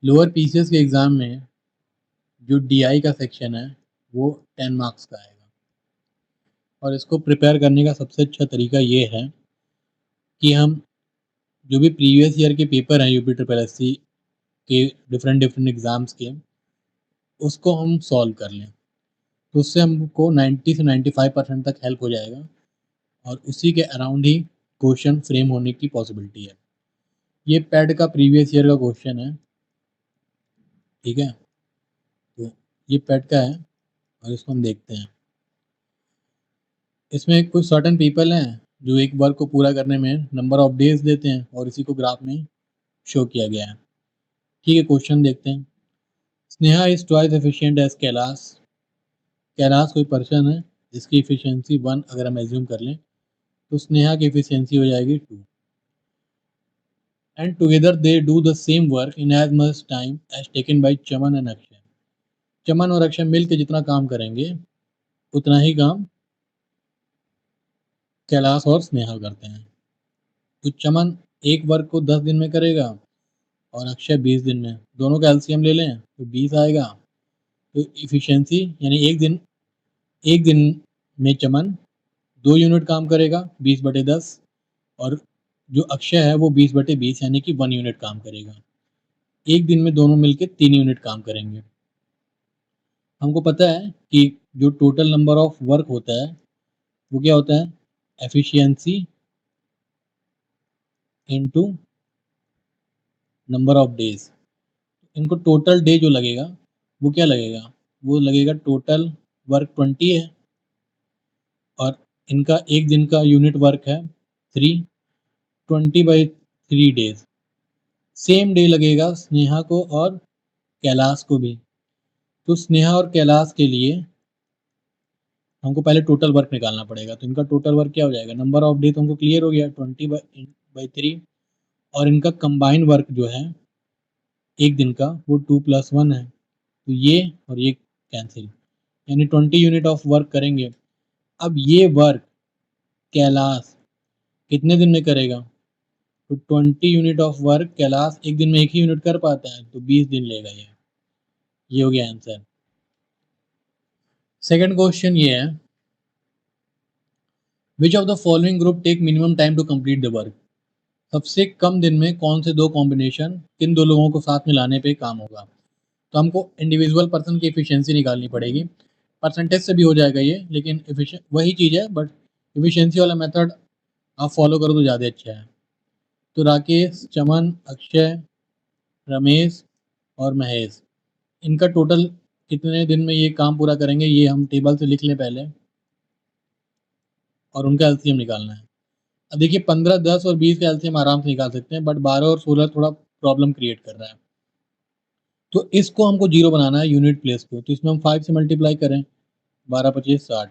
Lower PCS के exam में जो डीआई का सेक्शन है वो 10 मार्क्स का आएगा। और इसको प्रिपेयर करने का सबसे अच्छा तरीका ये है कि हम जो भी प्रीवियस ईयर के पेपर हैं यूपी ट्रिपल एससी के डिफरेंट डिफरेंट एग्ज़ाम्स के, उसको हम सॉल्व कर लें। तो उससे हमको 90 से 95% तक हेल्प हो जाएगा और उसी के अराउंड ही क्वेश्चन फ्रेम होने की पॉसिबिलिटी है। ये पैड का प्रीवियस ईयर का क्वेश्चन है, ठीक है। तो ये पैड का है और इसको हम देखते हैं। इसमें कुछ सर्टेन पीपल हैं जो एक वर्क को पूरा करने में नंबर ऑफ डेज देते हैं और इसी को ग्राफ में शो किया गया है। ठीक है, क्वेश्चन देखते हैं। Sneha is twice efficient as Kailash. Kailash कोई पर्सन है जिसकी इफिशियंसी 1 अगर हम एज्यूम कर लें, तो स्नेहा की इफिशियंसी हो जाएगी 2। And together they do the same work in as much time as taken by Chaman and Akshay. Chaman और अक्षय मिल के जितना काम करेंगे उतना ही काम कैलाश और स्नेहा करते हैं। तो चमन एक वर्क को 10 दिन में करेगा और अक्षय 20 दिन में। दोनों का एलसीएम ले लें तो 20 आएगा। तो इफिशियंसी यानी एक दिन में चमन 2 यूनिट काम करेगा 20/10, और जो अक्षय है वो 20/20 यानी कि 1 यूनिट काम करेगा। एक दिन में दोनों मिलकर 3 यूनिट काम करेंगे। हमको पता है कि जो टोटल नंबर ऑफ वर्क होता है वो क्या होता है, efficiency into number of days. इनको टोटल डे जो लगेगा वो क्या लगेगा, वो लगेगा टोटल वर्क 20 है और इनका एक दिन का यूनिट वर्क है 3, 20/3 डेज। सेम डे लगेगा स्नेहा को और कैलाश को भी। तो स्नेहा और कैलाश के लिए हमको पहले टोटल वर्क निकालना पड़ेगा। तो इनका टोटल वर्क क्या हो जाएगा, नंबर ऑफ डे तो हमको क्लियर हो गया 20/3, और इनका कंबाइन वर्क जो है एक दिन का वो 2+1 है। तो ये और ये कैंसिल, यानी 20 यूनिट ऑफ वर्क करेंगे। अब ये वर्क कैलाश कितने दिन में करेगा, तो 20 यूनिट ऑफ वर्क कैलाश एक दिन में एक ही यूनिट कर पाता है, तो 20 दिन लेगा ये हो गया आंसर। सेकंड क्वेश्चन ये है, which of the following group take minimum time to complete the work. सबसे कम दिन में कौन से दो कॉम्बिनेशन किन दो लोगों को साथ में लाने पे काम होगा। तो हमको इंडिविजुअल पर्सन की एफिशिएंसी निकालनी पड़ेगी। परसेंटेज से भी हो जाएगा ये, लेकिन एफिशिएंट वही चीज़ है, बट एफिशिएंसी वाला मेथड आप फॉलो करो तो ज़्यादा अच्छा है। तो राकेश, चमन, अक्षय, रमेश और महेश, इनका टोटल कितने दिन में ये काम पूरा करेंगे, ये हम टेबल से लिख लें पहले और उनका एलसीएम निकालना है। अब देखिए 15, 10 और 20 का एलसीएम आराम से निकाल सकते हैं, बट 12 और 16 थोड़ा प्रॉब्लम क्रिएट कर रहा है। तो इसको हमको जीरो बनाना है यूनिट प्लेस को। तो इसमें हम 5 से मल्टीप्लाई करें, 12, 25, 60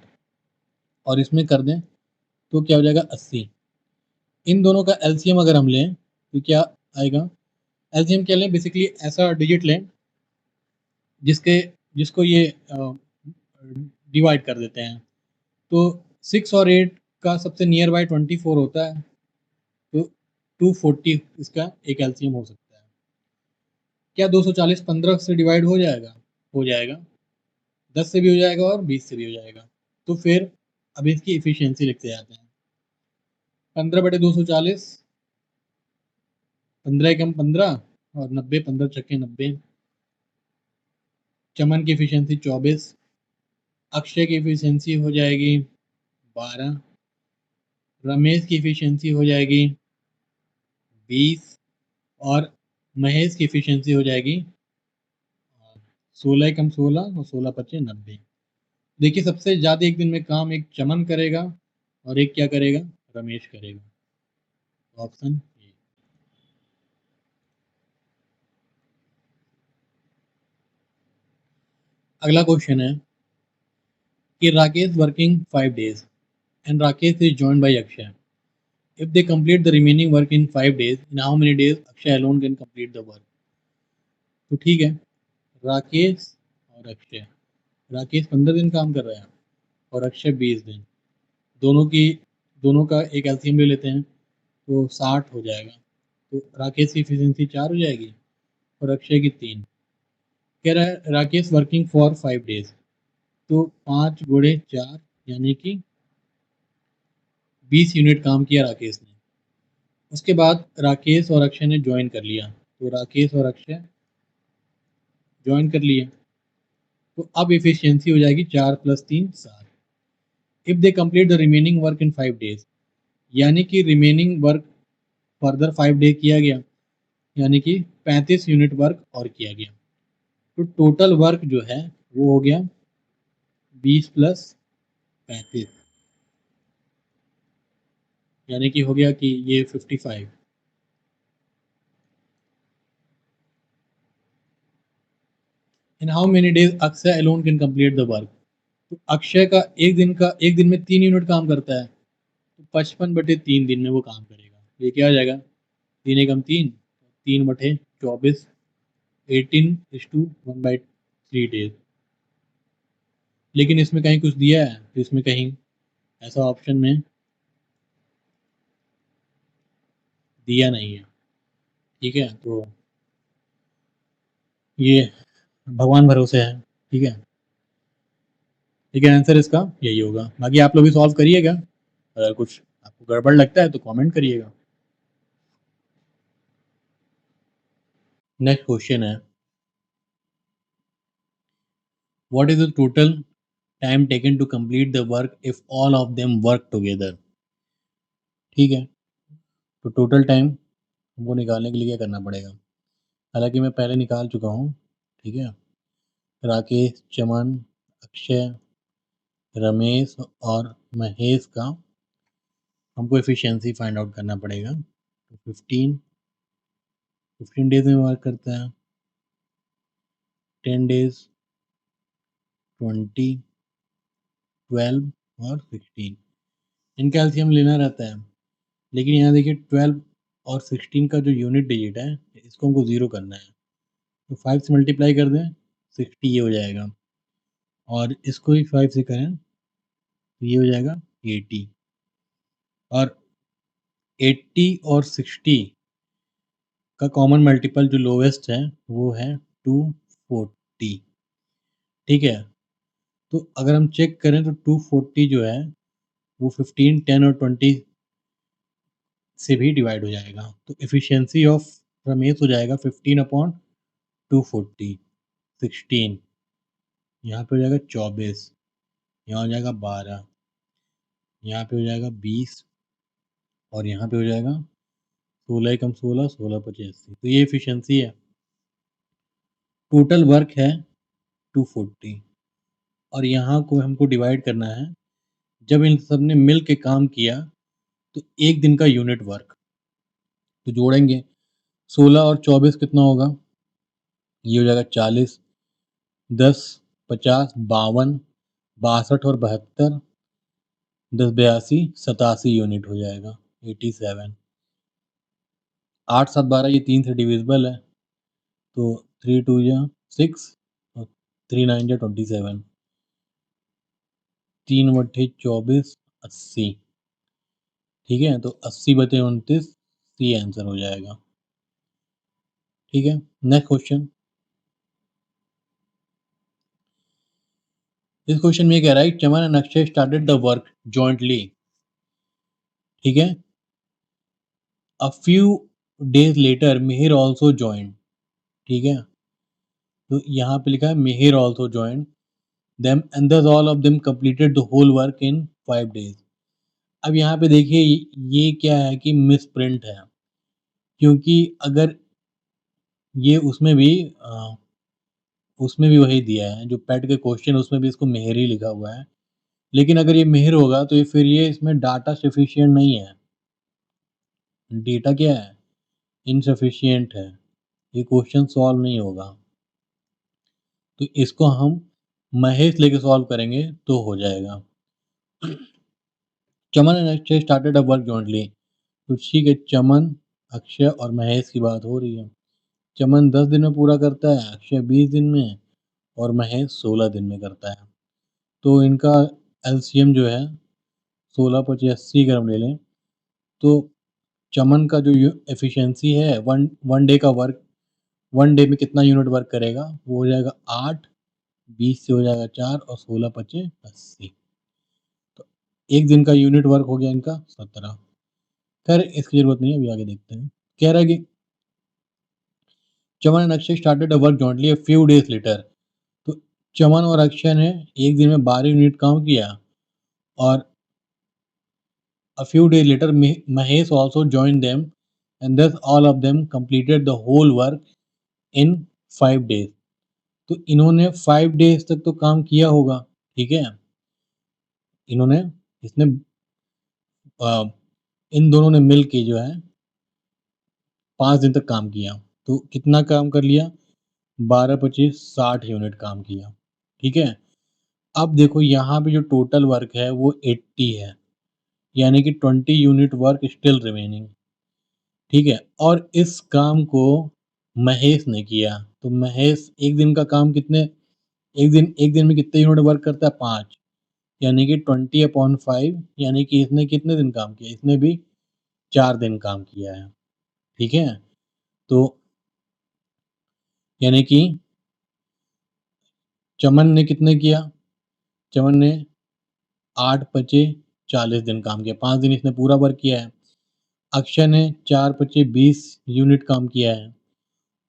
और इसमें कर दें तो क्या हो जाएगा 80। इन दोनों का एलसीएम अगर हम लें तो क्या आएगा, एलसीएम क्या लें, बेसिकली ऐसा डिजिट लें जिसके जिसको ये डिवाइड कर देते हैं। तो 6 और 8 का सबसे नियर बाय 24 होता है, तो 240 इसका एक एलसीएम हो सकता है। क्या 240 15 से डिवाइड हो जाएगा, हो जाएगा, 10 से भी हो जाएगा और 20 से भी हो जाएगा। तो फिर अब इसकी इफिशियंसी लिखते जाते हैं। 15/240, 15 कम 15 और 90, 15 छक्के 90। चमन की इफिशियंसी 24, अक्षय की इफिशियंसी हो जाएगी 12, रमेश की इफिशियंसी हो जाएगी 20 और महेश की इफिशियंसी हो जाएगी 16 कम 16 और 16×5 90। देखिए सबसे ज़्यादा एक दिन में काम एक चमन करेगा और एक क्या करेगा, रमेश करेगा। Option A. अगला क्वेश्चन है कि Rakesh working 5 days and Rakesh is joined by Akshay. If they complete the remaining work in 5 days, in how many days Akshay alone can complete the work? तो ठीक है, राकेश और अक्षय, राकेश 15 दिन काम कर रहा है और अक्षय 20 दिन, दोनों का एक एलसीएम ले लेते हैं तो 60 हो जाएगा। तो राकेश की एफिशिएंसी 4 हो जाएगी और अक्षय की 3। कह रहा है राकेश वर्किंग फॉर 5 डेज, तो 5 गुणे 4 यानी कि 20 यूनिट काम किया राकेश ने। उसके बाद राकेश और अक्षय ने ज्वाइन कर लिया, तो राकेश और अक्षय ज्वाइन कर लिए, तो अब एफिशिएंसी हो जाएगी 4 + 3 7। If they complete the remaining work in 5 days, यानी कि रिमेनिंग वर्क फर्दर 5 डे किया गया, यानी कि 35 यूनिट वर्क और किया गया। तो टोटल वर्क जो है वो हो गया 20 + 35, यानी कि हो गया कि ये 55। In how many days Akshay alone can complete the work, तो अक्षय का एक दिन में 3 यूनिट काम करता है, तो 55/3 दिन में वो काम करेगा। ये क्या आ जाएगा, 3 एकम 3, 3/24, 18:1/3 डेज। लेकिन इसमें कहीं कुछ दिया है, तो इसमें कहीं ऐसा ऑप्शन में दिया नहीं है। ठीक है, तो ये भगवान भरोसे है। ठीक है, ठीक है, आंसर इसका यही होगा। बाकी आप लोग भी सॉल्व करिएगा, अगर कुछ आपको गड़बड़ लगता है तो कमेंट करिएगा। नेक्स्ट क्वेश्चन है, what is the total time taken to complete the work if all of them work together. ठीक है, तो टोटल टाइम हमको निकालने के लिए क्या करना पड़ेगा, हालांकि मैं पहले निकाल चुका हूँ। ठीक है, राकेश, चमन, अक्षय, रमेश और महेश का हमको एफिशिएंसी फाइंड आउट करना पड़ेगा। तो 15 डेज में वर्क करता है, 10 डेज, 20, 12 और 16। इनका एलसीएम लेना रहता है, लेकिन यहाँ देखिए 12 और 16 का जो यूनिट डिजिट है इसको हमको 0 करना है, तो 5 से मल्टीप्लाई कर दें, 60 ये हो जाएगा, और इसको ही 5 से करें तो ये हो जाएगा 80। और 80 और 60 का कॉमन मल्टीपल जो लोवेस्ट है वो है 240। ठीक है, तो अगर हम चेक करें तो 240 जो है वो 15, 10 और 20 से भी डिवाइड हो जाएगा, तो एफिशिएंसी ऑफ रमेश हो जाएगा 15/240, 16, यहाँ पे हो जाएगा 24, यहाँ हो जाएगा 12, यहाँ पे हो जाएगा 20, और यहाँ पे हो जाएगा 16 एकम 16, 16/85। तो ये एफिशिएंसी है। टोटल वर्क है 240, और यहाँ को हमको डिवाइड करना है, जब इन सब ने मिल के काम किया तो एक दिन का यूनिट वर्क। तो जोड़ेंगे 16 और 24 कितना होगा, ये हो जाएगा 40, 10, 50, 52, 62 और 72, 10, 82, 87 यूनिट हो जाएगा, 87। 8, 7, 12 ये 3 से डिविजिबल है, तो 3 2 या 6 और 3 9 या 27, 3/24, 80। ठीक है, तो 80/29 सी आंसर हो जाएगा। ठीक है, नेक्स्ट क्वेश्चन। इस क्वेश्चन में ये कह रहा है Chaman and Akshay started the work jointly. ठीक है, a few days later Mihir also join. ठीक है, तो यहाँ पे लिखा है Mihir also join them and thus all of them completed the whole work in 5 days. अब यहाँ पे देखिए ये क्या है कि मिस प्रिंट है, क्योंकि अगर ये उसमें भी वही दिया है जो पेट के क्वेश्चन, उसमें भी इसको मेहर ही लिखा हुआ है, लेकिन अगर ये मेहर होगा तो ये फिर ये इसमें डाटा सफिशिएंट नहीं है, डेटा क्या है, इनसफिशिएंट है, ये क्वेश्चन सॉल्व नहीं होगा। तो इसको हम महेश लेके सॉल्व करेंगे तो हो जाएगा। Chaman and Akshay started a work jointly, तो ठीक है, चमन, अक्षय और महेश की बात हो रही है। चमन 10 दिन में पूरा करता है, अक्षय 20 दिन में, और महेश 16 दिन में करता है। तो इनका एलसीएम जो है 16/80 अगर हम ले लें, तो चमन का जो एफिशिएंसी है वन वन डे का वर्क 1 डे में कितना यूनिट वर्क करेगा, वो हो जाएगा 8, 20 से हो जाएगा 4 और 16 पचे 80। तो 1 दिन का यूनिट वर्क हो गया इनका 17। खैर इसकी ज़रूरत नहीं है, अभी आगे देखते हैं। कह रहा है कि Chaman and Akshay started a work jointly a few days later. तो चमन और अक्षय ने 1 दिन में 12 यूनिट काम किया और a few days later Mahesh also joined them and thus all of them completed the whole work in 5 days। तो इन्होंने 5 डेज तक तो काम किया होगा, ठीक है? इन्होंने इसने अ, इन दोनों ने मिल के जो है 5 दिन तक काम किया। तो कितना काम कर लिया? 12 पच्चीस 60 यूनिट काम किया, ठीक है? अब देखो यहाँ पे जो टोटल वर्क है वो 80 है, यानी कि 20 यूनिट वर्क स्टिल रिमेनिंग, ठीक है? और इस काम को महेश ने किया। तो महेश 1 दिन का काम कितने 1 दिन में कितने यूनिट वर्क करता है? 5, यानी कि 20/5, यानी कि इसने कितने दिन काम किया? इसने भी 4 दिन काम किया है, ठीक है? तो यानी कि चमन ने कितने किया? चमन ने 8 पचे 40 दिन काम किया, 5 दिन इसने पूरा वर्क किया है। अक्षय ने 4 पचे 20 यूनिट काम किया है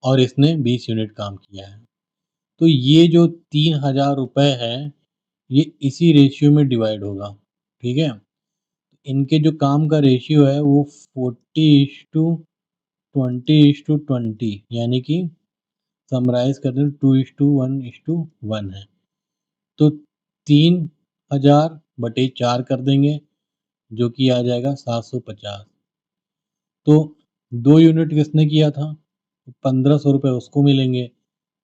और इसने 20 यूनिट काम किया है। तो ये जो 3000 रुपए है, ये इसी रेशियो में डिवाइड होगा, ठीक है? इनके जो काम का रेशियो है वो 40:20:20, यानी कि समराइज़ कर दें 2:1:1 है। तो 3000 बटे 4 कर देंगे, जो कि आ जाएगा 750। तो 2 यूनिट किसने किया था? 1500 रुपए उसको मिलेंगे,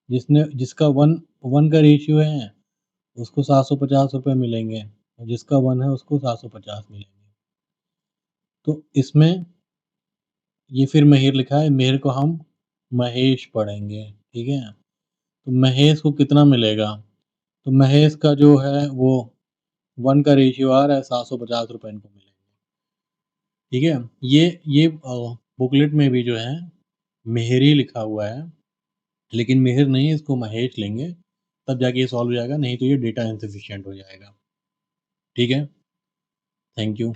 जिसका 1 का रेशियो है, उसको 750 रुपए मिलेंगे और जिसका 1 है उसको 750 मिलेंगे। तो इसमें ये फिर मिहिर लिखा है, मिहिर को हम महेश पढ़ेंगे, ठीक है? तो महेश को कितना मिलेगा? तो महेश का जो है वो 1 का रेशियो आ रहा है, 750 रुपए इनको मिलेंगे, ठीक है? ये बुकलेट में भी जो है मिहिर ही लिखा हुआ है, लेकिन मिहिर नहीं, इसको महेश लेंगे, तब जाके ये सॉल्व हो जाएगा, नहीं तो ये डेटा इनसफिशिएंट हो जाएगा, ठीक है? Thank you.